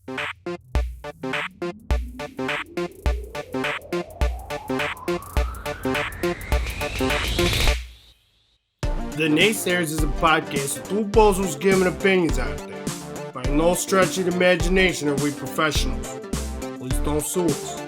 The Naysayers is a podcast with two bozos giving opinions out there. By no stretch of the imagination are we professionals. Please don't sue us.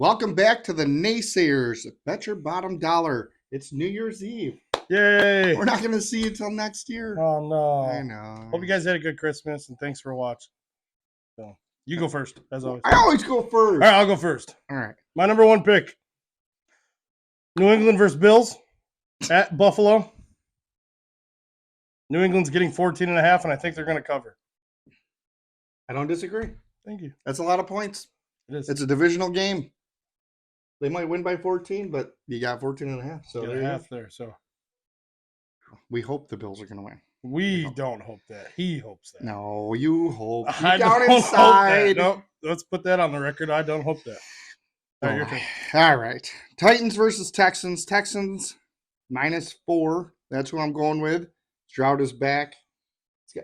Welcome back to the Naysayers. Bet your bottom dollar. It's New Year's Eve. Yay! We're not going to see you till next year. Oh no! I know. Hope you guys had a good Christmas and thanks for watching. So you go first, as always. I always go first. All right, I'll go first. All right. My number one pick: New England versus Bills at Buffalo. New England's getting 14.5, and I think they're going to cover. I don't disagree. Thank you. That's a lot of points. It is. It's a divisional game. They might win by 14, but you got 14 and a half. So Get there a you half go. there. So We hope the Bills are going to win. we don't hope that. He hopes that. No, you hope. I Down don't inside. hope that. No, let's put that on the record. I don't hope that. All right, your turn. All right. Titans versus Texans. Texans -4. That's who I'm going with. Stroud is back. He's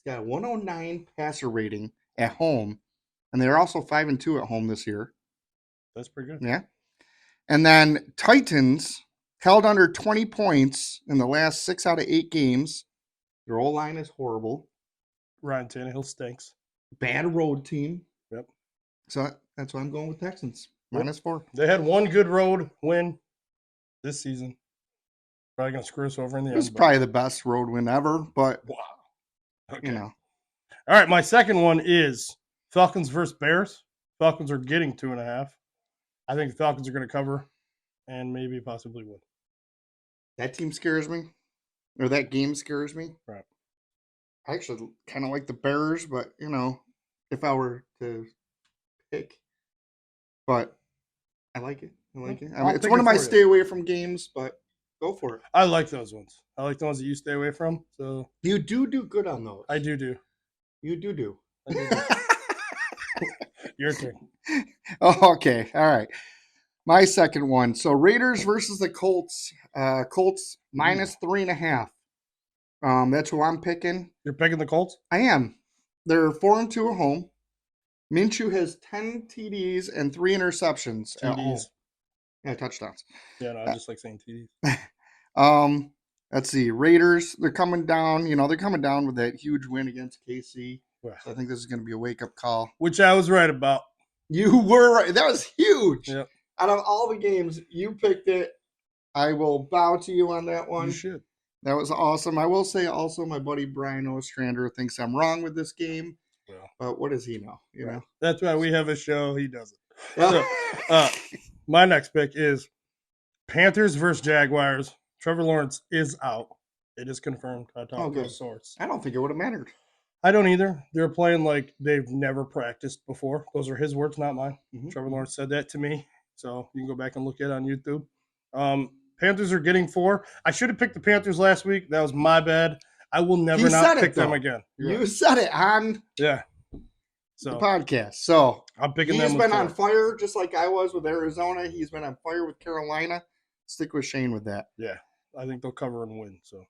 got a 109 passer rating at home, and they're also 5-2 at home this year. That's pretty good. Yeah. And then Titans held under 20 points in the last 6 out of 8 games. Their O-line is horrible. Ryan Tannehill stinks. Bad road team. Yep. So that's why I'm going with Texans. Yep. -4. They had one good road win this season. Probably going to screw us over in the It end. was but- probably the best road win ever, but, Wow. Okay. you know. All right, my second one is Falcons versus Bears. Falcons are getting 2.5. I think the Falcons are going to cover and maybe possibly win. That team scares me, or that game scares me. Right. I actually kind of like the Bears, but, you know, if I were to pick, but I like it. I like it. I mean, I'll it's pick one it of my for you. stay away from games, but go for it. I like those ones. I like the ones that you stay away from. So You do good on those. I do. You do. I do. Your turn. Oh, okay. All right. My second one. So Raiders versus the Colts. Colts -3.5. That's who I'm picking. You're picking the Colts? I am. They're 4-2 at home. Minshew has 10 TDs and 3 interceptions at home. TDs. Yeah, touchdowns. Yeah, no, I just like saying TDs. Let's see. Raiders, they're coming down. You know, they're coming down with that huge win against KC. Wow. So I think this is going to be a wake-up call. Which I was right about. You were right. That was huge. Yep. Out of all the games, you picked it. I will bow to you on that one. You should. That was awesome. I will say also my buddy Brian Ostrander thinks I'm wrong with this game. Well, But what does he know? You right. know? That's why we have a show. He doesn't. So, my next pick is Panthers versus Jaguars. Trevor Lawrence is out. It is confirmed. I talked to a good. source. I don't think it would have mattered. I don't either. They're playing like they've never practiced before. Those are his words, not mine. Mhm. Trevor Lawrence said that to me. So you can go back and look at it on YouTube. Panthers are getting 4. I should have picked the Panthers last week. That was my bad. I will never He not said it, pick them though. again. You're You right. said it on Yeah. the So podcast. So I'm picking he's them. with been on 4. fire just like I was with Arizona. He's been on fire with Carolina. Stick with Shane with that. Yeah. I think they'll cover and win. So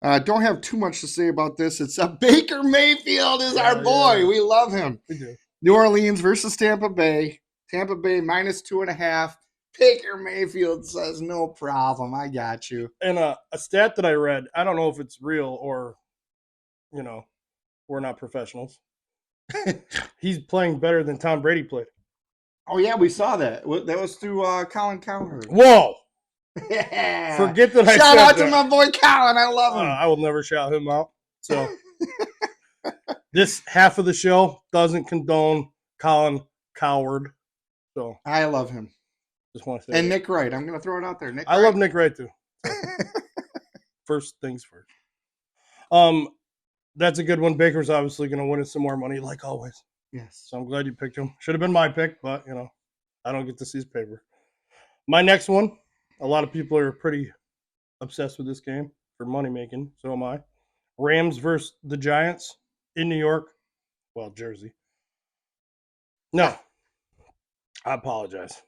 Don't have too much to say about this. It's Baker Mayfield is our Yeah, boy. yeah. We love him. we do. New Orleans versus Tampa Bay. Tampa Bay -2.5. Baker Mayfield says, no problem. I got you. And a stat that I read, I don't know if it's real or, we're not professionals. He's playing better than Tom Brady played. Oh, yeah, we saw that. That was through Colin Cowherd. Whoa! Yeah. Forget that I said Shout out that. to my boy Colin. I love him. I will never shout him out. So this half of the show doesn't condone Colin Cowherd. So I love him. just want to say And that. Nick Wright. I'm going to throw it out there. Nick I Wright. love Nick Wright too. First things first. That's a good one. Baker's obviously going to win us some more money, like always. Yes. So I'm glad you picked him. Should have been my pick, but I don't get to see his paper. My next one, a lot of people are pretty obsessed with this game for money making. So am I. Rams versus the Giants in New York. Well, Jersey. No. I apologize.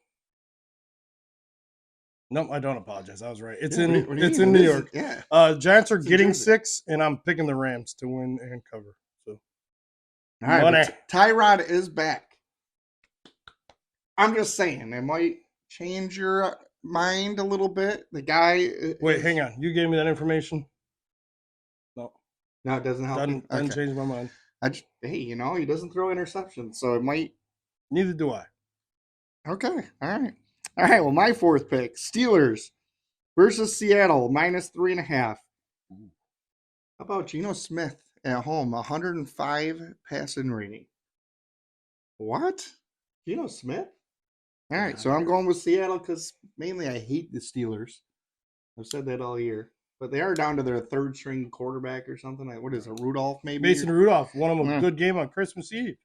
No, I don't apologize. I was right. It's Yeah, in what do you it's mean? in It New is- York. Yeah. Giants are It's in getting Jersey. 6, and I'm picking the Rams to win and cover. So All right, money. but Tyrod is back. I'm just saying, it might change your mind a little bit. The guy. Wait, hang on. You gave me that information? No, No, it doesn't help you. doesn't Okay. change my mind. Hey, he doesn't throw interceptions, so it might. Neither do I. Okay. All right. Well, my fourth pick: Steelers versus Seattle -3.5. How about Geno Smith at home? 105 passing rating. What? Geno Smith? All right, so I'm going with Seattle because mainly I hate the Steelers. I've said that all year, but they are down to their third string quarterback or something. What is it, Rudolph maybe? Mason Rudolph won him a Yeah. good game on Christmas Eve.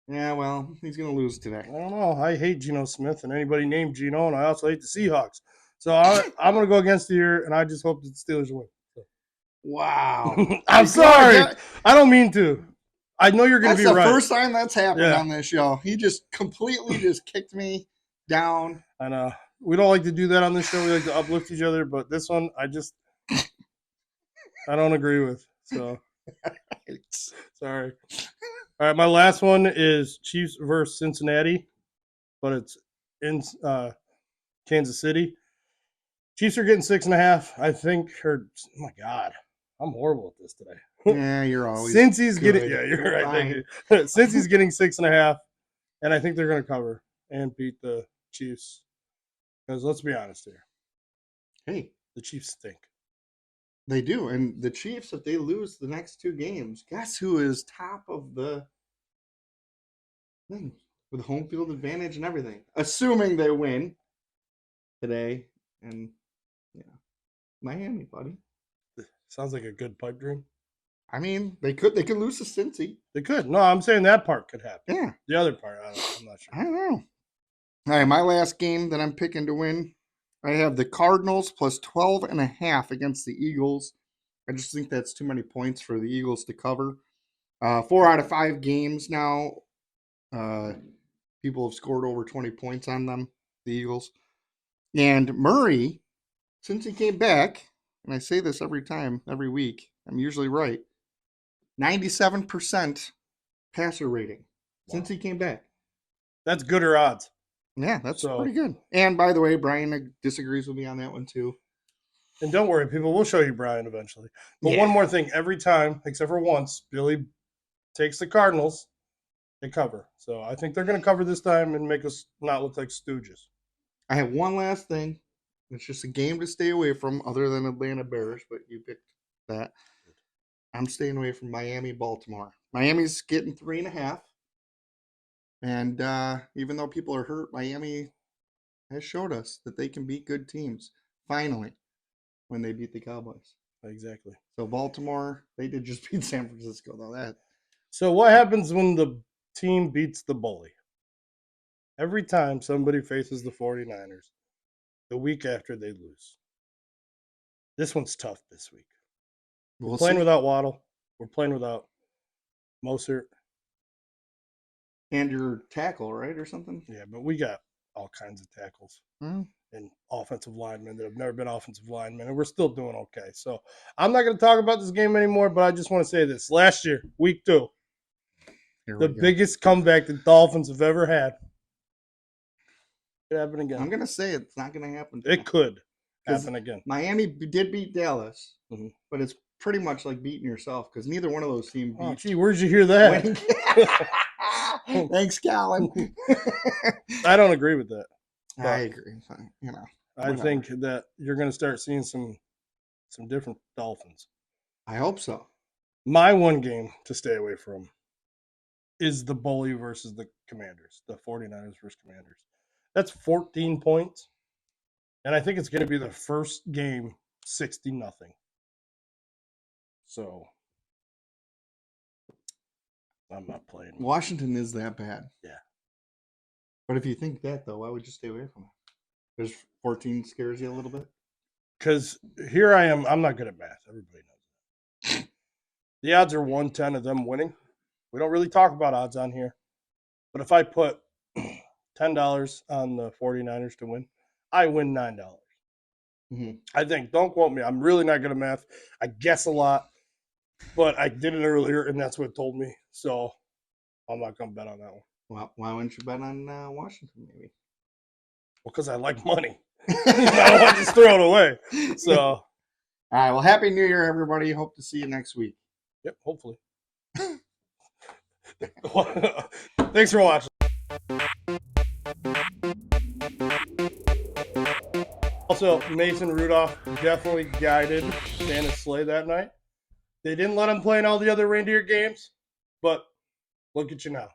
Yeah, well, he's gonna lose I today. don't know. I hate Geno Smith and anybody named Geno, and I also hate the Seahawks. So I'm going to go against the year, and I just hope that the Steelers win. Wow. I'm Like, sorry. yeah, I don't mean to. I know you're going that's to be the right. first time that's happened Yeah. on this show. He just completely just kicked me down. And we don't like to do that on this show. We like to uplift each other, but this one, I don't agree with. So sorry. All right, my last one is Chiefs versus Cincinnati, but it's in Kansas City. Chiefs are getting 6.5. I think. Oh my God, I'm horrible at this today. Yeah, you're always. Since he's getting, good. yeah, you're You're right. Thank you. Since he's getting 6.5, and I think they're going to cover and beat the Chiefs. Because let's be honest here, Hey, the Chiefs stink. they do. And the Chiefs, if they lose the next two games, guess who is top of the thing with home field advantage and everything? Assuming they win today. And yeah, Miami, buddy. Sounds like a good pipe dream. I mean, they could lose to Cincy. They could. No, I'm saying that part could happen. Yeah. The other part, I'm not sure. I don't know. All right, my last game that I'm picking to win, I have the Cardinals plus 12.5 against the Eagles. I just think that's too many points for the Eagles to cover. 4 out of 5 games now, people have scored over 20 points on them, the Eagles. And Murray, since he came back, and I say this every time, every week, I'm usually right, 97% passer rating since he came back. That's gooder odds. Yeah, that's So- pretty good. And by the way, Brian disagrees with me on that one too. And don't worry, people, we'll show you Brian eventually. But one more thing, every time, except for once, Billy takes the Cardinals, they cover. So I think they're going to cover this time and make us not look like stooges. I have one last thing. It's just a game to stay away from other than Atlanta Bears, but you picked that. I'm staying away from Miami, Baltimore. Miami's getting 3.5. And even though people are hurt, Miami has showed us that they can beat good teams. Finally, when they beat the Cowboys. Exactly. So Baltimore, they did just beat San Francisco, though. So what happens when the team beats the bully? Every time somebody faces the 49ers, the week after they lose. This one's tough this week. We'll Playing see. without Waddle. We're playing without Mostert. And your tackle, right, or something? Yeah, but we got all kinds of tackles Hmm. and offensive linemen that have never been offensive linemen, and we're still doing okay. So I'm not going to talk about this game anymore, but I just want to say this. Last year, week 2, Here the we go. biggest comeback the Dolphins have ever had. It happen again. I'm going to say it's not going to happen. It could 'Cause happen again. Miami did beat Dallas, Mhm. but it's pretty much like beating yourself because neither one of those teams Oh, beat. gee, where'd you hear that? Thanks, Colin. I don't agree with that. I agree. I Whatever. think that you're going to start seeing some different Dolphins. I hope so. My one game to stay away from is the bully versus the Commanders, the 49ers versus Commanders. That's 14 points. And I think it's going to be the first game 60-0. So I'm not playing. Washington is that bad. Yeah. But if you think that, though, why would you stay away from it? Because 14 scares you a little bit? Because here I am. I'm not good at math. Everybody knows that. The odds are 110 of them winning. We don't really talk about odds on here. But if I put $10 on the 49ers to win, I win $9. I think. Don't quote me. I'm really not good at math. I guess a lot, but I did it earlier, and that's what it told me. So I'm not going to bet on that one. Well, why wouldn't you bet on Washington, maybe? Well, because I like money. I don't want to just throw it away. So, all right. Well, Happy New Year, everybody. Hope to see you next week. yep, hopefully. Thanks for watching. Also, Mason Rudolph definitely guided Santa's sleigh that night. They didn't let him play in all the other reindeer games, but look at you now.